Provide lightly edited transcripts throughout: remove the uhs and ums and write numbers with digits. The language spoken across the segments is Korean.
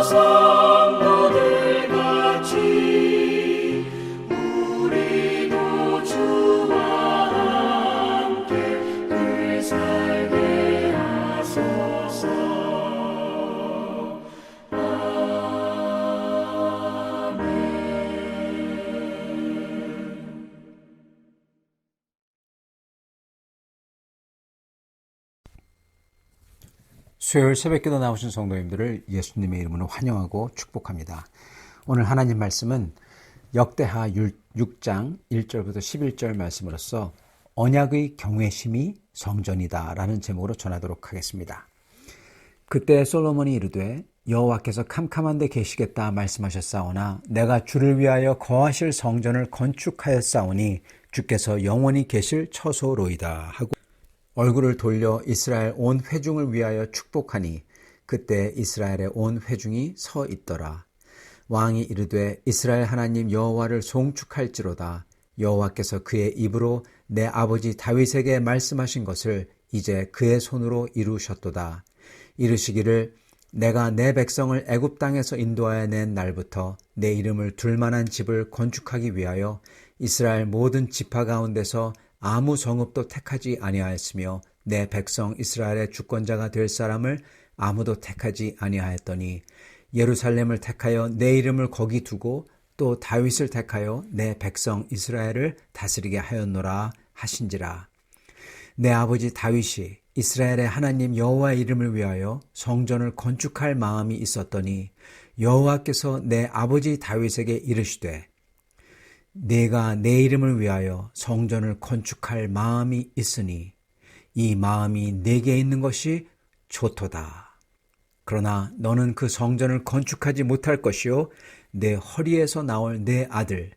성도들같이 우리도 주와 함께 늘 살게 하소서. 수요일 새벽기도 나오신 성도님들을 예수님의 이름으로 환영하고 축복합니다. 오늘 하나님 말씀은 역대하 6장 1절부터 11절 말씀으로서 언약의 경외심이 성전이다 라는 제목으로 전하도록 하겠습니다. 그때 솔로몬이 이르되 여호와께서 캄캄한 데 계시겠다 말씀하셨사오나 내가 주를 위하여 거하실 성전을 건축하였사오니 주께서 영원히 계실 처소로이다 하고 얼굴을 돌려 이스라엘 온 회중을 위하여 축복하니 그때 이스라엘의 온 회중이 서 있더라. 왕이 이르되 이스라엘 하나님 여호와를 송축할지로다. 여호와께서 그의 입으로 내 아버지 다윗에게 말씀하신 것을 이제 그의 손으로 이루셨도다. 이르시기를 내가 내 백성을 애굽 땅에서 인도하여 낸 날부터 내 이름을 둘 만한 집을 건축하기 위하여 이스라엘 모든 지파 가운데서 아무 성읍도 택하지 아니하였으며 내 백성 이스라엘의 주권자가 될 사람을 아무도 택하지 아니하였더니 예루살렘을 택하여 내 이름을 거기 두고 또 다윗을 택하여 내 백성 이스라엘을 다스리게 하였노라 하신지라. 내 아버지 다윗이 이스라엘의 하나님 여호와의 이름을 위하여 성전을 건축할 마음이 있었더니 여호와께서 내 아버지 다윗에게 이르시되 내가 내 이름을 위하여 성전을 건축할 마음이 있으니 이 마음이 내게 있는 것이 좋도다. 그러나 너는 그 성전을 건축하지 못할 것이요 내 허리에서 나올 내 아들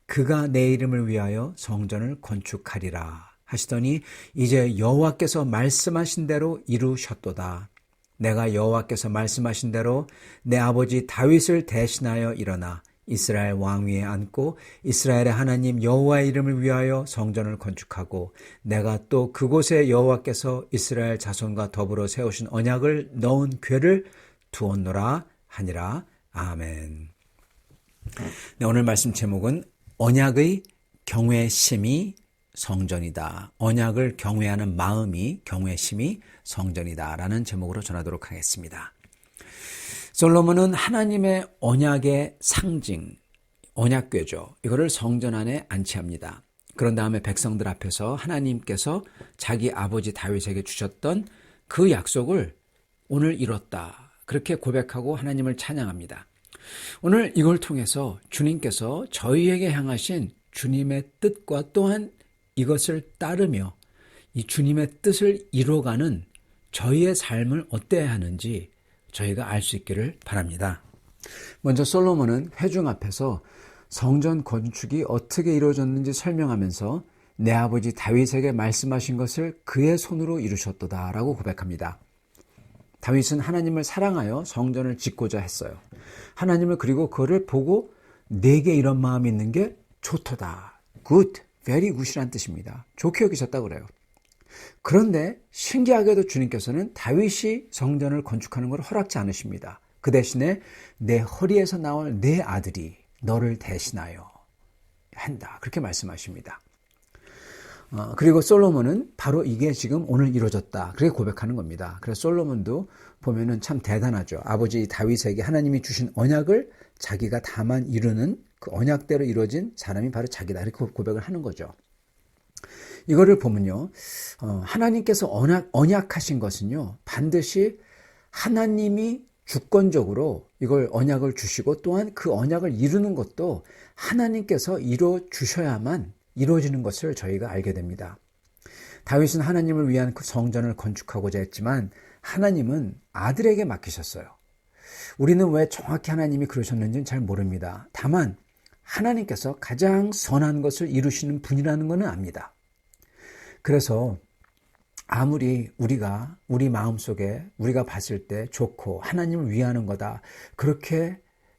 그가 내 이름을 위하여 성전을 건축하리라 하시더니 이제 여호와께서 말씀하신 대로 이루셨도다. 내가 여호와께서 말씀하신 대로 내 아버지 다윗을 대신하여 일어나 이스라엘 왕위에 앉고 이스라엘의 하나님 여호와의 이름을 위하여 성전을 건축하고 내가 또 그곳에 여호와께서 이스라엘 자손과 더불어 세우신 언약을 넣은 궤를 두었노라 하니라. 아멘. 네, 오늘 말씀 제목은 언약의 경외심이 성전이다. 언약을 경외하는 마음이 경외심이 성전이다 라는 제목으로 전하도록 하겠습니다. 솔로몬은 하나님의 언약의 상징, 언약궤죠. 이거를 성전 안에 안치합니다. 그런 다음에 백성들 앞에서 하나님께서 자기 아버지 다윗에게 주셨던 그 약속을 오늘 이뤘다. 그렇게 고백하고 하나님을 찬양합니다. 오늘 이걸 통해서 주님께서 저희에게 향하신 주님의 뜻과 또한 이것을 따르며 이 주님의 뜻을 이뤄가는 저희의 삶을 어때야 하는지 저희가 알 수 있기를 바랍니다. 먼저 솔로몬은 회중 앞에서 성전 건축이 어떻게 이루어졌는지 설명하면서 내 아버지 다윗에게 말씀하신 것을 그의 손으로 이루셨도다 라고 고백합니다. 다윗은 하나님을 사랑하여 성전을 짓고자 했어요. 하나님을 그리고 그거를 보고 내게 이런 마음이 있는 게 좋도다. good, very good이란 뜻입니다. 좋게 여기셨다고 그래요. 그런데 신기하게도 주님께서는 다윗이 성전을 건축하는 걸 허락지 않으십니다. 그 대신에 내 허리에서 나올 내 아들이 너를 대신하여 한다. 그렇게 말씀하십니다. 그리고 솔로몬은 바로 이게 지금 오늘 이루어졌다. 그렇게 고백하는 겁니다. 그래서 솔로몬도 보면은 참 대단하죠. 아버지 다윗에게 하나님이 주신 언약을 자기가 다만 이루는 그 언약대로 이루어진 사람이 바로 자기다. 이렇게 고백을 하는 거죠. 이거를 보면요. 하나님께서 언약하신 것은요. 반드시 하나님이 주권적으로 이걸 언약을 주시고 또한 그 언약을 이루는 것도 하나님께서 이루어 주셔야만 이루어지는 것을 저희가 알게 됩니다. 다윗은 하나님을 위한 그 성전을 건축하고자 했지만 하나님은 아들에게 맡기셨어요. 우리는 왜 정확히 하나님이 그러셨는지는 잘 모릅니다. 다만 하나님께서 가장 선한 것을 이루시는 분이라는 것은 압니다. 그래서 아무리 우리가 우리 마음속에 우리가 봤을 때 좋고 하나님을 위하는 거다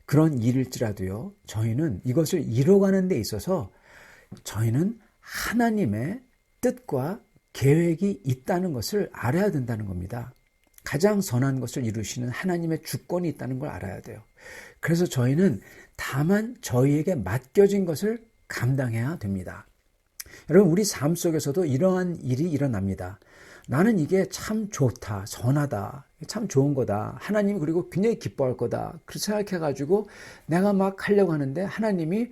그런 일일지라도요. 저희는 이것을 이뤄가는 데 있어서 저희는 하나님의 뜻과 계획이 있다는 것을 알아야 된다는 겁니다. 가장 선한 것을 이루시는 하나님의 주권이 있다는 걸 알아야 돼요. 그래서 저희는 다만 저희에게 맡겨진 것을 감당해야 됩니다. 여러분, 우리 삶 속에서도 이러한 일이 일어납니다. 나는 이게 참 좋다, 선하다, 참 좋은 거다. 하나님이 그리고 굉장히 기뻐할 거다. 그렇게 생각해가지고 내가 막 하려고 하는데 하나님이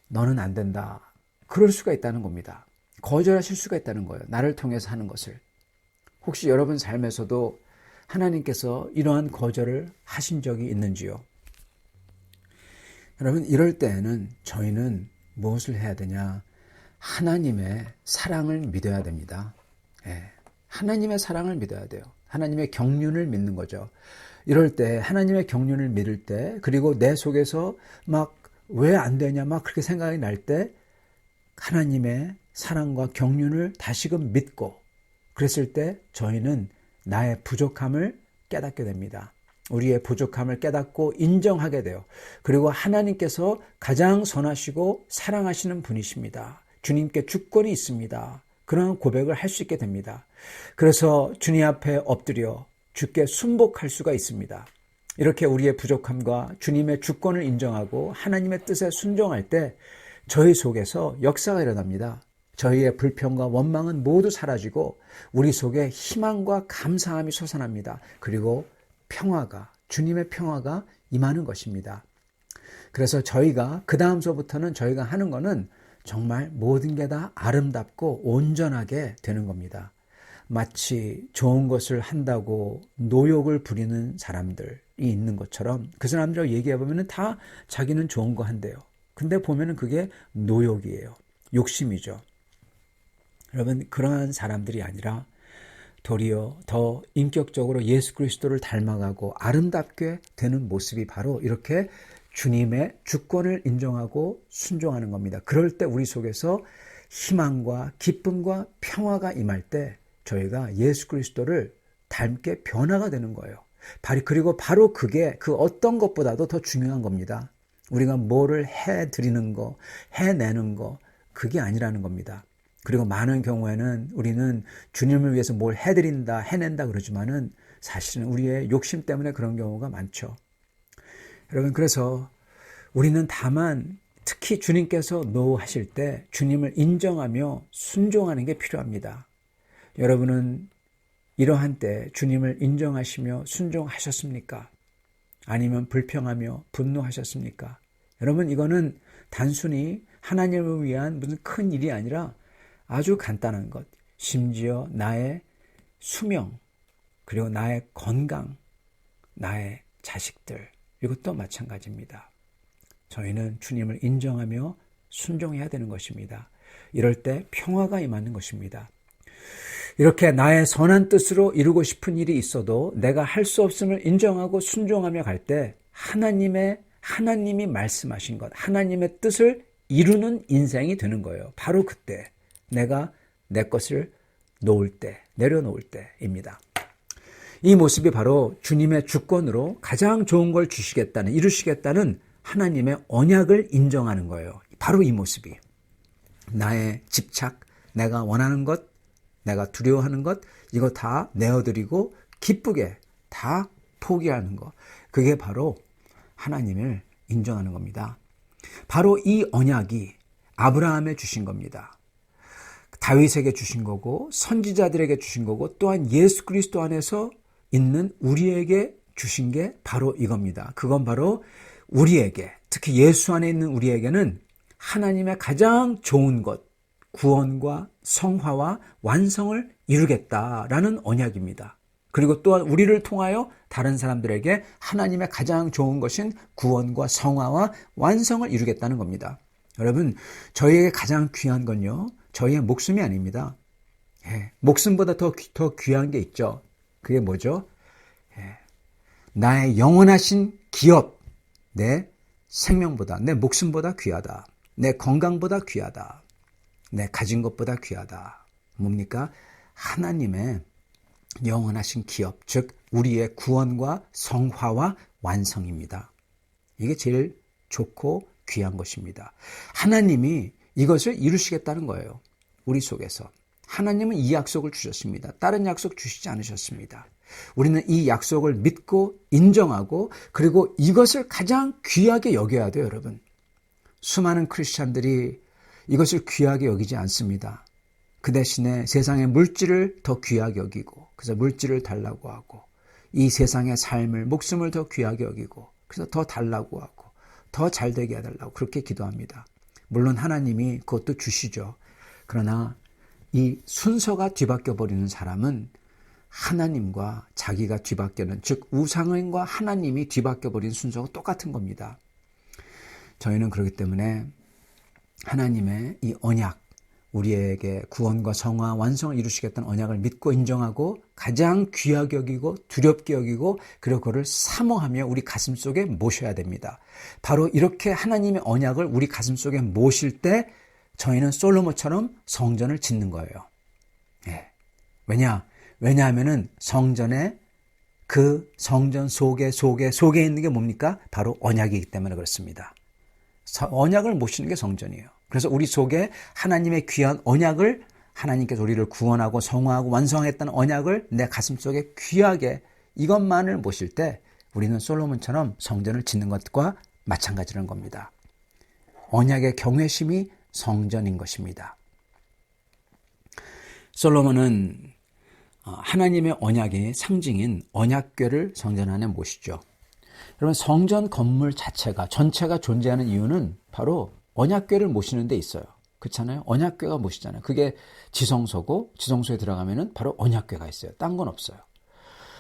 너는 안 된다. 그럴 수가 있다는 겁니다. 거절하실 수가 있다는 거예요. 나를 통해서 하는 것을. 혹시 여러분 삶에서도 하나님께서 이러한 거절을 하신 적이 있는지요? 여러분, 이럴 때에는 저희는 무엇을 해야 되냐? 하나님의 사랑을 믿어야 됩니다. 하나님의 사랑을 믿어야 돼요. 하나님의 경륜을 믿는 거죠. 이럴 때 하나님의 경륜을 믿을 때, 그리고 내 속에서 막 왜 안 되냐 막 그렇게 생각이 날 때 하나님의 사랑과 경륜을 다시금 믿고, 그랬을 때 저희는 나의 부족함을 깨닫게 됩니다. 우리의 부족함을 깨닫고 인정하게 돼요. 그리고 하나님께서 가장 선하시고 사랑하시는 분이십니다. 주님께 주권이 있습니다. 그런 고백을 할 수 있게 됩니다. 그래서 주님 앞에 엎드려 주께 순복할 수가 있습니다. 이렇게 우리의 부족함과 주님의 주권을 인정하고 하나님의 뜻에 순종할 때 저희 속에서 역사가 일어납니다. 저희의 불평과 원망은 모두 사라지고 우리 속에 희망과 감사함이 솟아납니다. 그리고 평화가, 주님의 평화가 임하는 것입니다. 그래서 저희가 그 다음서부터는 저희가 하는 거는 정말 모든 게 다 아름답고 온전하게 되는 겁니다. 마치 좋은 것을 한다고 노욕을 부리는 사람들이 있는 것처럼 그 사람들하고 얘기해보면 다 자기는 좋은 거 한대요. 근데 보면 그게 노욕이에요. 욕심이죠. 여러분, 그러한 사람들이 아니라 도리어 더 인격적으로 예수 그리스도를 닮아가고 아름답게 되는 모습이 바로 이렇게 주님의 주권을 인정하고 순종하는 겁니다. 그럴 때 우리 속에서 희망과 기쁨과 평화가 임할 때 저희가 예수 그리스도를 닮게 변화가 되는 거예요. 그리고 바로 그게 그 어떤 것보다도 더 중요한 겁니다. 우리가 뭐를 해드리는 거, 해내는 거, 그게 아니라는 겁니다. 그리고 많은 경우에는 우리는 주님을 위해서 뭘 해드린다, 해낸다 그러지만은 사실은 우리의 욕심 때문에 그런 경우가 많죠. 여러분, 그래서 우리는 다만 특히 주님께서 노하실 때 주님을 인정하며 순종하는 게 필요합니다. 여러분은 이러한 때 주님을 인정하시며 순종하셨습니까? 아니면 불평하며 분노하셨습니까? 여러분, 이거는 단순히 하나님을 위한 무슨 큰 일이 아니라 아주 간단한 것, 심지어 나의 수명, 그리고 나의 건강, 나의 자식들, 이것도 마찬가지입니다. 저희는 주님을 인정하며 순종해야 되는 것입니다. 이럴 때 평화가 임하는 것입니다. 이렇게 나의 선한 뜻으로 이루고 싶은 일이 있어도 내가 할 수 없음을 인정하고 순종하며 갈 때 하나님이 말씀하신 것, 하나님의 뜻을 이루는 인생이 되는 거예요. 바로 그때 내가 내 것을 내려놓을 때입니다. 이 모습이 바로 주님의 주권으로 가장 좋은 걸 이루시겠다는 하나님의 언약을 인정하는 거예요. 바로 이 모습이. 나의 집착, 내가 원하는 것, 내가 두려워하는 것, 이거 다 내어드리고 기쁘게 다 포기하는 것. 그게 바로 하나님을 인정하는 겁니다. 바로 이 언약이 아브라함에 주신 겁니다. 다윗에게 주신 거고 선지자들에게 주신 거고 또한 예수 그리스도 안에서 있는 우리에게 주신 게 바로 이겁니다. 그건 바로 우리에게, 특히 예수 안에 있는 우리에게는 하나님의 가장 좋은 것, 구원과 성화와 완성을 이루겠다라는 언약입니다. 그리고 또한 우리를 통하여 다른 사람들에게 하나님의 가장 좋은 것인 구원과 성화와 완성을 이루겠다는 겁니다. 여러분, 저희에게 가장 귀한 건요, 저희의 목숨이 아닙니다. 목숨보다 더 귀한 게 있죠. 그게 뭐죠? 나의 영원하신 기업, 내 생명보다, 내 목숨보다 귀하다. 내 건강보다 귀하다. 내 가진 것보다 귀하다. 뭡니까? 하나님의 영원하신 기업, 즉 우리의 구원과 성화와 완성입니다. 이게 제일 좋고 귀한 것입니다. 하나님이 이것을 이루시겠다는 거예요. 우리 속에서. 하나님은 이 약속을 주셨습니다. 다른 약속 주시지 않으셨습니다. 우리는 이 약속을 믿고 인정하고 그리고 이것을 가장 귀하게 여겨야 돼요, 여러분. 수많은 크리스찬들이 이것을 귀하게 여기지 않습니다. 그 대신에 세상의 물질을 더 귀하게 여기고 그래서 물질을 달라고 하고 이 세상의 삶을 목숨을 더 귀하게 여기고 그래서 더 달라고 하고 더 잘되게 해달라고 그렇게 기도합니다. 물론 하나님이 그것도 주시죠. 그러나 이 순서가 뒤바뀌어 버리는 사람은 하나님과 자기가 뒤바뀌는 즉 우상과 하나님이 뒤바뀌어 버린 순서가 똑같은 겁니다. 저희는 그렇기 때문에 하나님의 이 언약, 우리에게 구원과 성화, 완성을 이루시겠다는 언약을 믿고 인정하고 가장 귀하게 여기고 두렵게 여기고 그리고 그를 사모하며 우리 가슴속에 모셔야 됩니다. 바로 이렇게 하나님의 언약을 우리 가슴속에 모실 때 저희는 솔로몬처럼 성전을 짓는 거예요. 예. 왜냐하면은 성전에 그 성전 속에 있는 게 뭡니까? 바로 언약이기 때문에 그렇습니다. 언약을 모시는 게 성전이에요. 그래서 우리 속에 하나님의 귀한 언약을 하나님께서 우리를 구원하고 성화하고 완성하겠다는 언약을 내 가슴속에 귀하게 이것만을 모실 때 우리는 솔로몬처럼 성전을 짓는 것과 마찬가지라는 겁니다. 언약의 경외심이 성전인 것입니다. 솔로몬은 하나님의 언약의 상징인 언약궤를 성전 안에 모시죠. 여러분 성전 건물 전체가 존재하는 이유는 바로 언약궤를 모시는 데 있어요. 그렇잖아요. 언약궤가 모시잖아요. 그게 지성소고 지성소에 들어가면은 바로 언약궤가 있어요. 딴 건 없어요.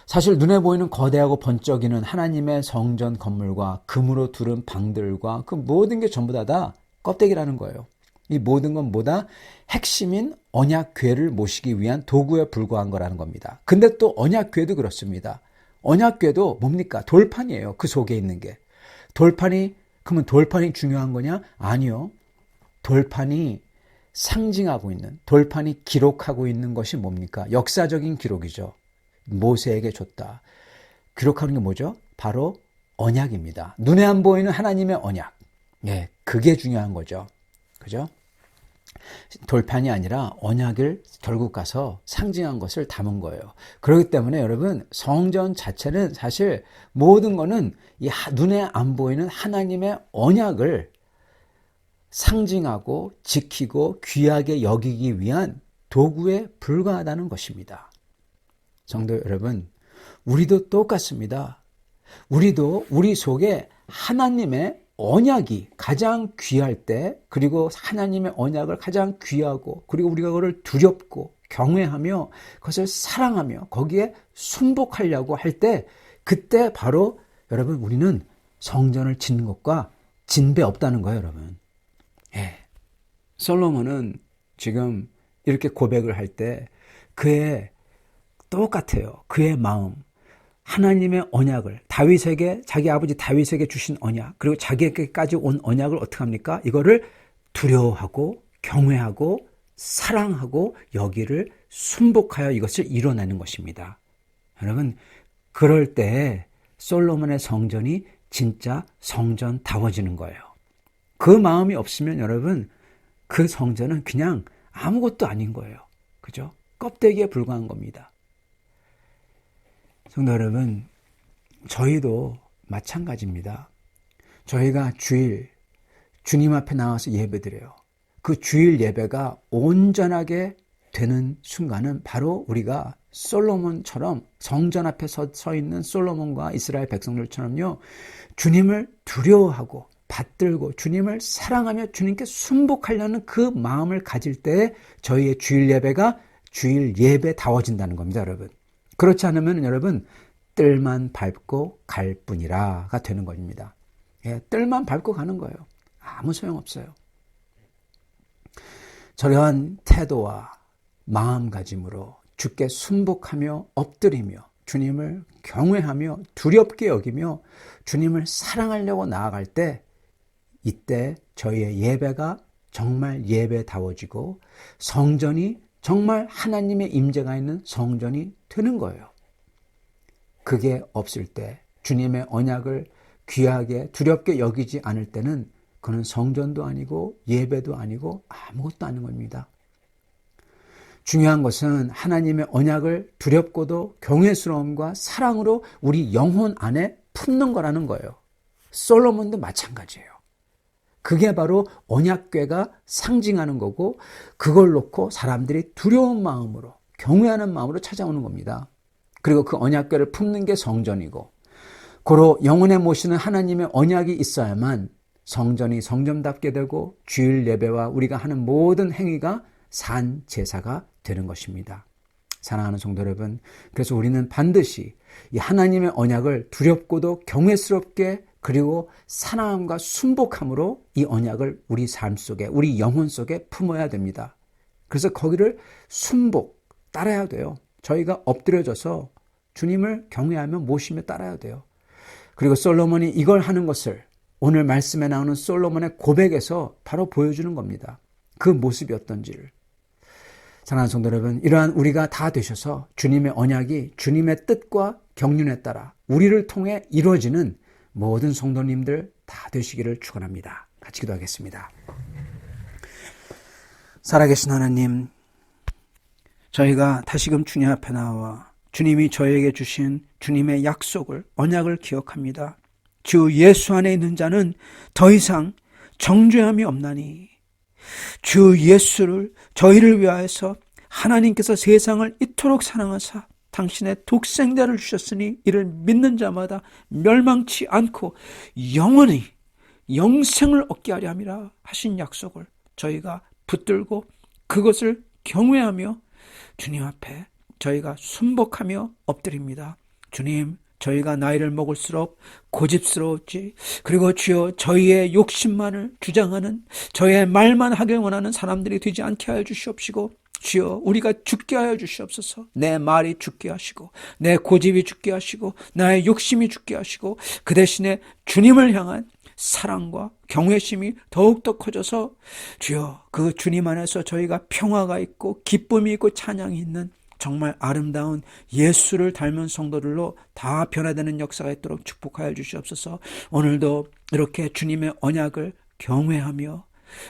사실 눈에 보이는 거대하고 번쩍이는 하나님의 성전 건물과 금으로 두른 방들과 그 모든 게 전부 다 껍데기라는 거예요. 이 모든 건 뭐다? 핵심인 언약궤를 모시기 위한 도구에 불과한 거라는 겁니다. 근데 또 언약궤도 그렇습니다. 언약궤도 뭡니까? 돌판이에요. 그 속에 있는 게. 그러면 돌판이 중요한 거냐? 아니요. 돌판이 상징하고 있는, 돌판이 기록하고 있는 것이 뭡니까? 역사적인 기록이죠. 모세에게 줬다. 기록하는 게 뭐죠? 바로 언약입니다. 눈에 안 보이는 하나님의 언약. 예, 그게 중요한 거죠. 그죠? 돌판이 아니라 언약을 결국 가서 상징한 것을 담은 거예요. 그렇기 때문에 여러분 성전 자체는 사실 모든 거는 이 눈에 안 보이는 하나님의 언약을 상징하고 지키고 귀하게 여기기 위한 도구에 불과하다는 것입니다. 성도 여러분, 우리도 똑같습니다. 우리도 우리 속에 하나님의 언약이 가장 귀할 때 그리고 하나님의 언약을 가장 귀하고 그리고 우리가 그걸 두렵고 경외하며 그것을 사랑하며 거기에 순복하려고 할 때 그때 바로 여러분 우리는 성전을 짓는 것과 진배 없다는 거예요, 여러분. 예. 솔로몬은 지금 이렇게 고백을 할 때 그의 똑같아요. 그의 마음. 하나님의 언약을 다윗에게 자기 아버지 다윗에게 주신 언약 그리고 자기에게까지 온 언약을 어떻게 합니까? 이거를 두려워하고 경외하고 사랑하고 여기를 순복하여 이것을 이뤄내는 것입니다. 여러분 그럴 때 솔로몬의 성전이 진짜 성전다워지는 거예요. 그 마음이 없으면 여러분 그 성전은 그냥 아무것도 아닌 거예요. 그죠? 껍데기에 불과한 겁니다. 성도 여러분, 저희도 마찬가지입니다. 저희가 주님 앞에 나와서 예배드려요. 그 주일 예배가 온전하게 되는 순간은 바로 우리가 솔로몬처럼 성전 앞에 서 있는 솔로몬과 이스라엘 백성들처럼요. 주님을 두려워하고 받들고 주님을 사랑하며 주님께 순복하려는 그 마음을 가질 때 저희의 주일 예배가 주일 예배다워진다는 겁니다, 여러분. 그렇지 않으면 여러분 뜰만 밟고 갈 뿐이라가 되는 겁니다. 예, 뜰만 밟고 가는 거예요. 아무 소용없어요. 저러한 태도와 마음가짐으로 주께 순복하며 엎드리며 주님을 경외하며 두렵게 여기며 주님을 사랑하려고 나아갈 때 이때 저희의 예배가 정말 예배다워지고 성전이 정말 하나님의 임재가 있는 성전이 되는 거예요. 그게 없을 때 주님의 언약을 귀하게 두렵게 여기지 않을 때는 그는 성전도 아니고 예배도 아니고 아무것도 아닌 겁니다. 중요한 것은 하나님의 언약을 두렵고도 경외스러움과 사랑으로 우리 영혼 안에 품는 거라는 거예요. 솔로몬도 마찬가지예요. 그게 바로 언약궤가 상징하는 거고, 그걸 놓고 사람들이 두려운 마음으로, 경외하는 마음으로 찾아오는 겁니다. 그리고 그 언약궤를 품는 게 성전이고, 고로 영혼에 모시는 하나님의 언약이 있어야만 성전이 성전답게 되고 주일 예배와 우리가 하는 모든 행위가 산 제사가 되는 것입니다. 사랑하는 성도 여러분, 그래서 우리는 반드시 이 하나님의 언약을 두렵고도 경외스럽게, 그리고 사랑함과 순복함으로 이 언약을 우리 삶 속에, 우리 영혼 속에 품어야 됩니다. 그래서 거기를 순복, 따라야 돼요. 저희가 엎드려져서 주님을 경외하며 모시며 따라야 돼요. 그리고 솔로몬이 이걸 하는 것을 오늘 말씀에 나오는 솔로몬의 고백에서 바로 보여주는 겁니다. 그 모습이 어떤지를. 사랑하는 성도 여러분, 이러한 우리가 다 되셔서 주님의 언약이 주님의 뜻과 경륜에 따라 우리를 통해 이루어지는 모든 성도님들 다 되시기를 축원합니다. 같이 기도하겠습니다. 살아계신 하나님, 저희가 다시금 주님 앞에 나와 주님이 저에게 주신 주님의 약속을, 언약을 기억합니다. 주 예수 안에 있는 자는 더 이상 정죄함이 없나니, 주 예수를 저희를 위하여서 하나님께서 세상을 이토록 사랑하사 당신의 독생자를 주셨으니 이를 믿는 자마다 멸망치 않고 영원히 영생을 얻게 하려 함이라 하신 약속을 저희가 붙들고 그것을 경외하며 주님 앞에 저희가 순복하며 엎드립니다. 주님, 저희가 나이를 먹을수록 고집스러웠지, 그리고 주여 저희의 욕심만을 주장하는, 저희의 말만 하길 원하는 사람들이 되지 않게 하여 주시옵시고, 주여 우리가 죽게 하여 주시옵소서. 내 말이 죽게 하시고, 내 고집이 죽게 하시고, 나의 욕심이 죽게 하시고, 그 대신에 주님을 향한 사랑과 경외심이 더욱더 커져서 주여 그 주님 안에서 저희가 평화가 있고 기쁨이 있고 찬양이 있는 정말 아름다운 예수를 닮은 성도들로 다 변화되는 역사가 있도록 축복하여 주시옵소서. 오늘도 이렇게 주님의 언약을 경외하며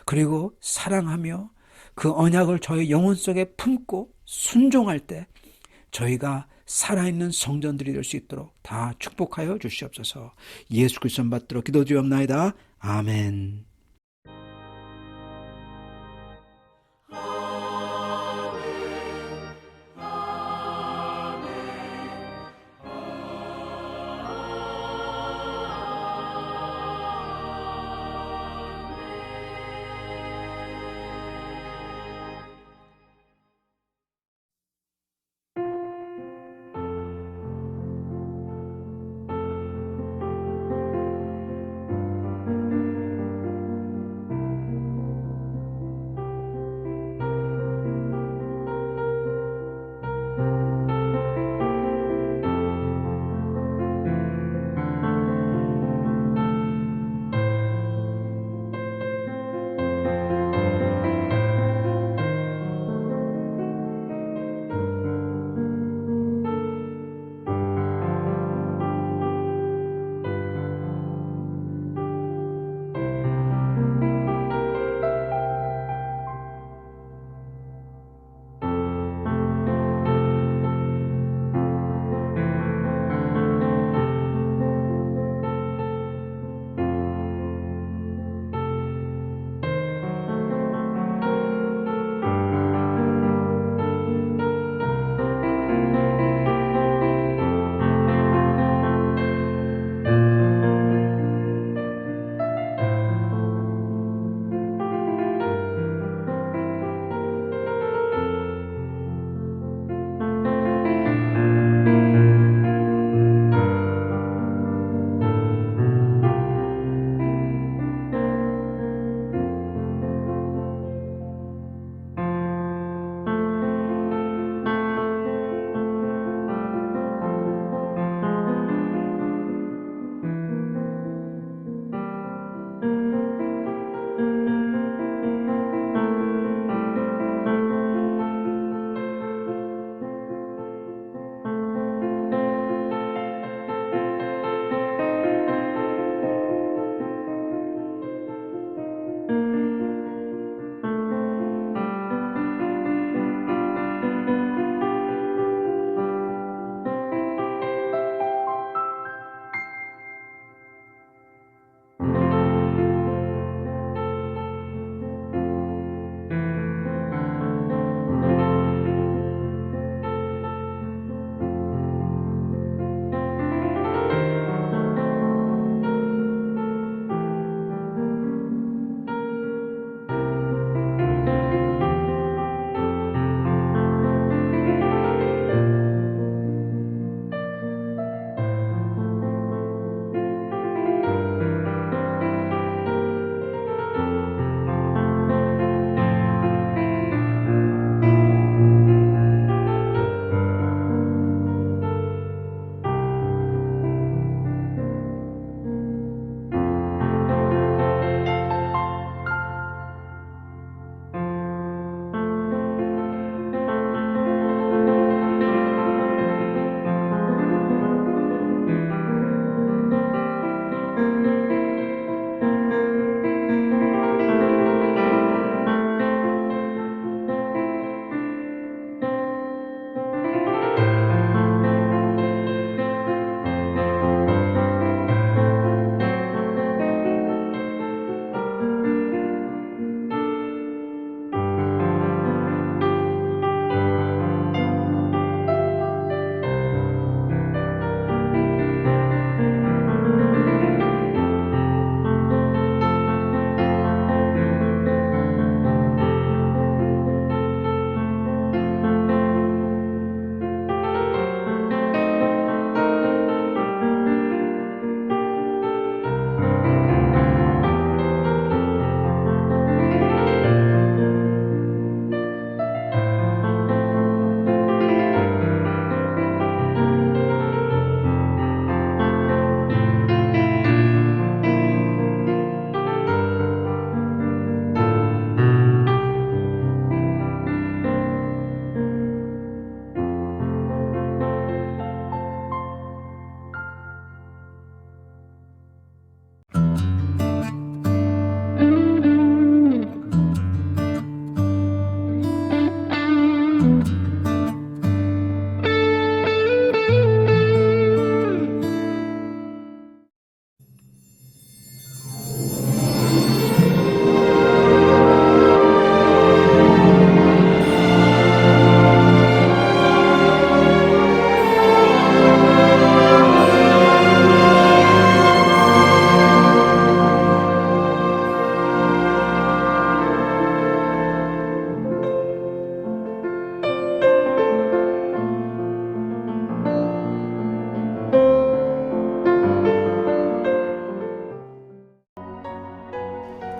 그리고 사랑하며 그 언약을 저희 영혼 속에 품고 순종할 때 저희가 살아있는 성전들이 될 수 있도록 다 축복하여 주시옵소서. 예수 그리스도 받들어 기도드리옵나이다. 아멘.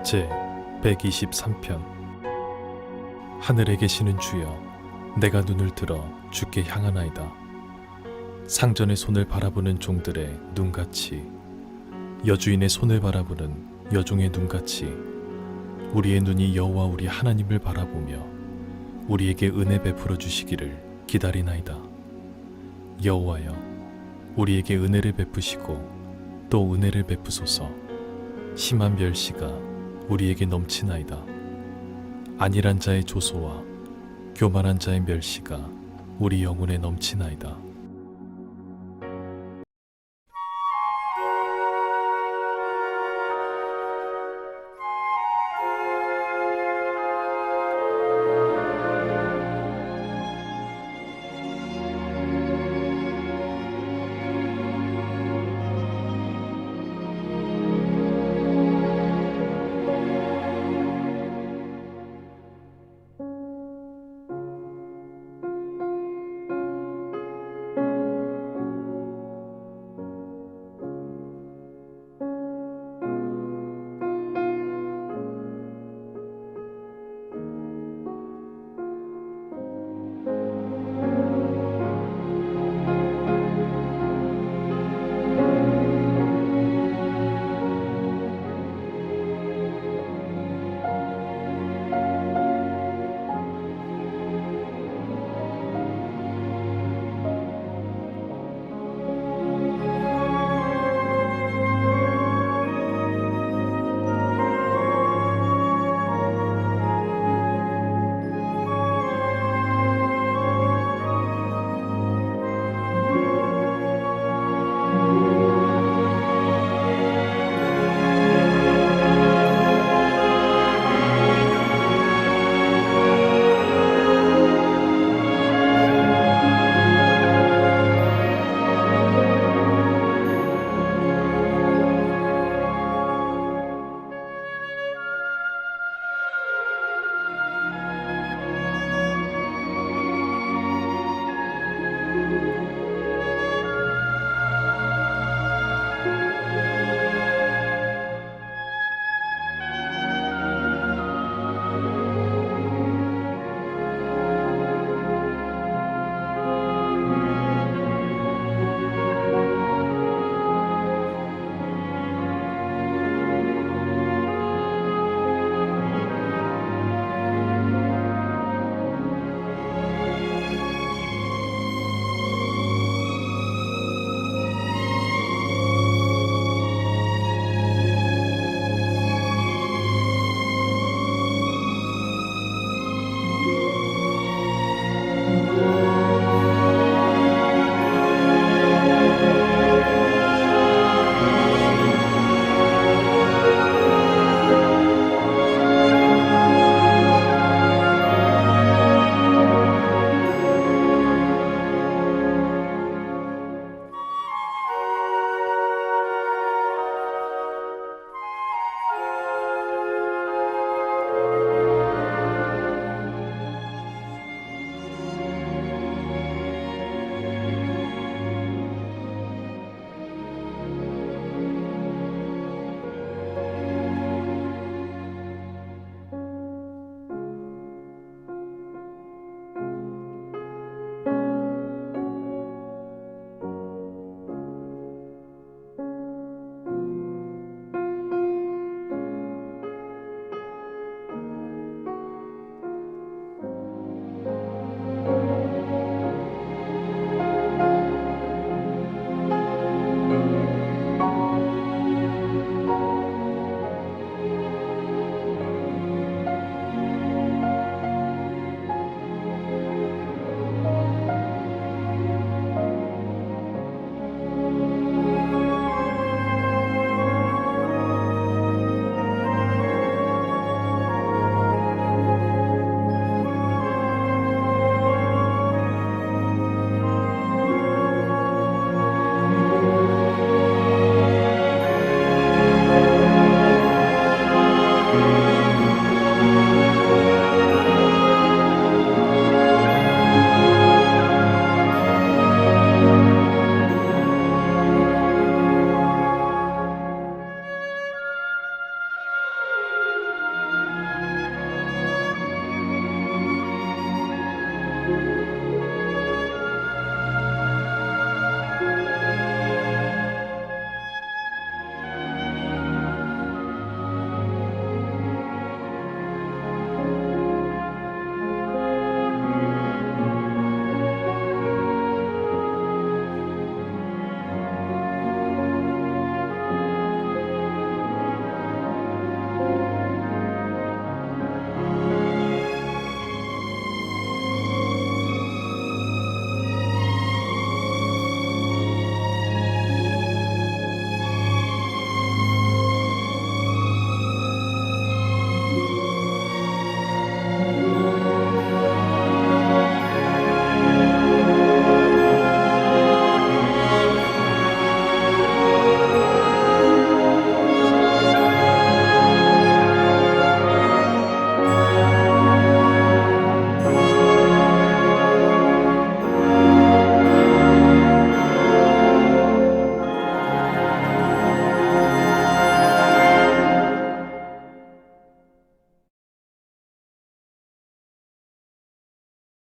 제 123편. 하늘에 계시는 주여, 내가 눈을 들어 주께 향하나이다. 상전의 손을 바라보는 종들의 눈같이, 여주인의 손을 바라보는 여종의 눈같이 우리의 눈이 여호와 우리 하나님을 바라보며 우리에게 은혜 베풀어 주시기를 기다리나이다. 여호와여, 우리에게 은혜를 베푸시고 또 은혜를 베푸소서. 심한 멸시가 우리에게 넘치나이다. 안일한 자의 조소와 교만한 자의 멸시가 우리 영혼에 넘치나이다.